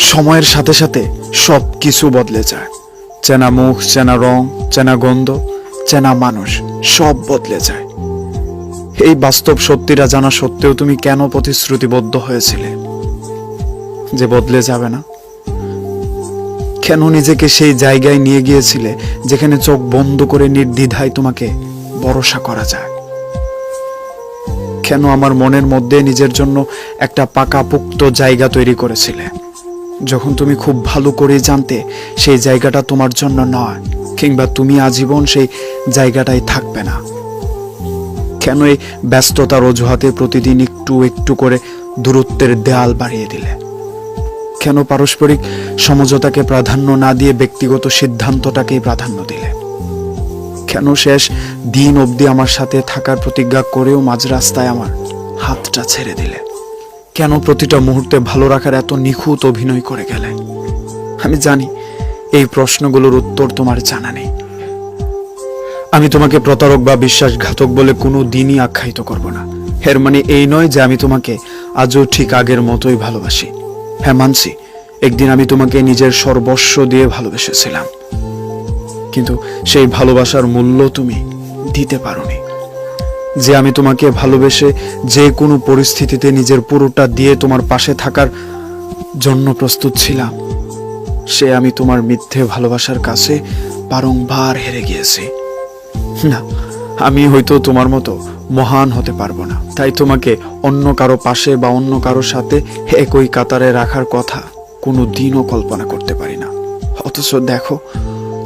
সময়ের সাথে সাথে সব কিছু বদলে যায়। চেনা মুখ, চেনা রং, চেনা গন্ধ, চেনা মানুষ, সব বদলে যায়। এই বাস্তব সত্যিটা জানা সত্ত্বেও তুমি কেন প্রতিশ্রুতিবদ্ধ হয়েছিলে যে বদলে যাবে না? কেন নিজেকে সেই জায়গায় নিয়ে গিয়েছিলে যেখানে চোখ বন্ধ করে নির্দ্বিধায় তোমাকে ভরসা করা যায়? কেন আমার মনের মধ্যে নিজের জন্য একটা পাকাপোক্ত জায়গা তৈরি করেছিলে, যখন তুমি খুব ভালো করে জানতে সেই জায়গাটা তোমার জন্য নয়, কিংবা তুমি আজীবন সেই জায়গাটাই থাকবে না? কেন এই ব্যস্ততার অজুহাতে প্রতিদিন একটু একটু করে দূরত্বের দেয়াল বাড়িয়ে দিলে? কেন পারস্পরিক সমঝোতাকে প্রাধান্য না দিয়ে ব্যক্তিগত সিদ্ধান্তটাকেই প্রাধান্য দিলে? কেন শেষ দিন অবধি আমার সাথে থাকার প্রতিজ্ঞা করেও মাঝ রাস্তায় আমার হাতটা ছেড়ে দিলে? কেন প্রতিটা মুহূর্তে ভালো রাখার এত নিখুঁত অভিনয় করে গেলে? আমি জানি এই প্রশ্নগুলোর উত্তর তোমার জানা নেই। আমি তোমাকে প্রতারক বা বিশ্বাসঘাতক বলে কোনো দিনই আখ্যায়িত করব না। এর মানে এই নয় যে আমি তোমাকে আজও ঠিক আগের মতোই ভালোবাসি। হ্যাঁ, মানছি একদিন আমি তোমাকে নিজের সর্বস্ব দিয়ে ভালোবেসেছিলাম, কিন্তু সেই ভালোবাসার মূল্য তুমি দিতে পারোনি। যে আমি তোমাকে ভালোবেসে যে কোনো পরিস্থিতিতে নিজের পুরোটা দিয়ে তোমার পাশে থাকার জন্য প্রস্তুত ছিলাম, সে আমি তোমার মিথ্যে ভালোবাসার কাছে বারংবার হেরে গিয়েছি। না, আমি হয়তো তোমার মতো মহান হতে পারবো না, তাই তোমাকে অন্য কারো পাশে বা অন্য কারোর সাথে একই কাতারে রাখার কথা কোনো দিনও কল্পনা করতে পারি না। অথচ দেখো,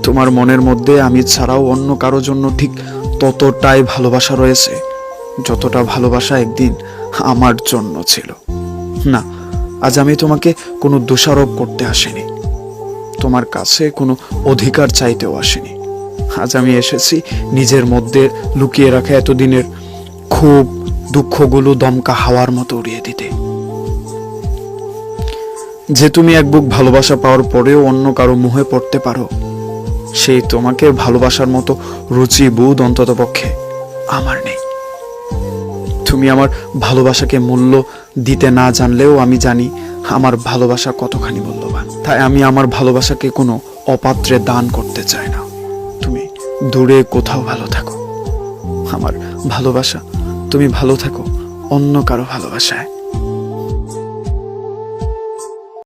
তোমার মনের মধ্যে আমি ছাড়াও অন্য কারোর জন্য ঠিক ততটাই ভালোবাসা রয়েছে যতটা ভালোবাসা একদিন আমার জন্য ছিল। না, আজ আমি তোমাকে কোনো দোষারোপ করতে আসিনি, তোমার কাছে কোনো অধিকার চাইতেও আসিনি। আজ আমি এসেছি নিজের মধ্যে লুকিয়ে রাখা এতদিনের খুব দুঃখগুলো দমকা হাওয়ার মতো উড়িয়ে দিতে। যে তুমি এক বুক ভালোবাসা পাওয়ার পরেও অন্য কারো মুহে পড়তে পারো, সেই তোমাকে ভালোবাসার মতো রুচি বোধ অন্তত পক্ষে আমার নেই। তুমি আমার ভালোবাসাকে মূল্য দিতে না জানলেও আমি জানি আমার ভালোবাসা কতখানি মূল্যবান। তাই আমি আমার ভালোবাসাকে কোনো অপাত্রে দান করতে চাই না। তুমি দূরে কোথাও ভালো থাকো, আমার ভালোবাসা তুমি ভালো থাকো অন্য কারো ভালোবাসায়।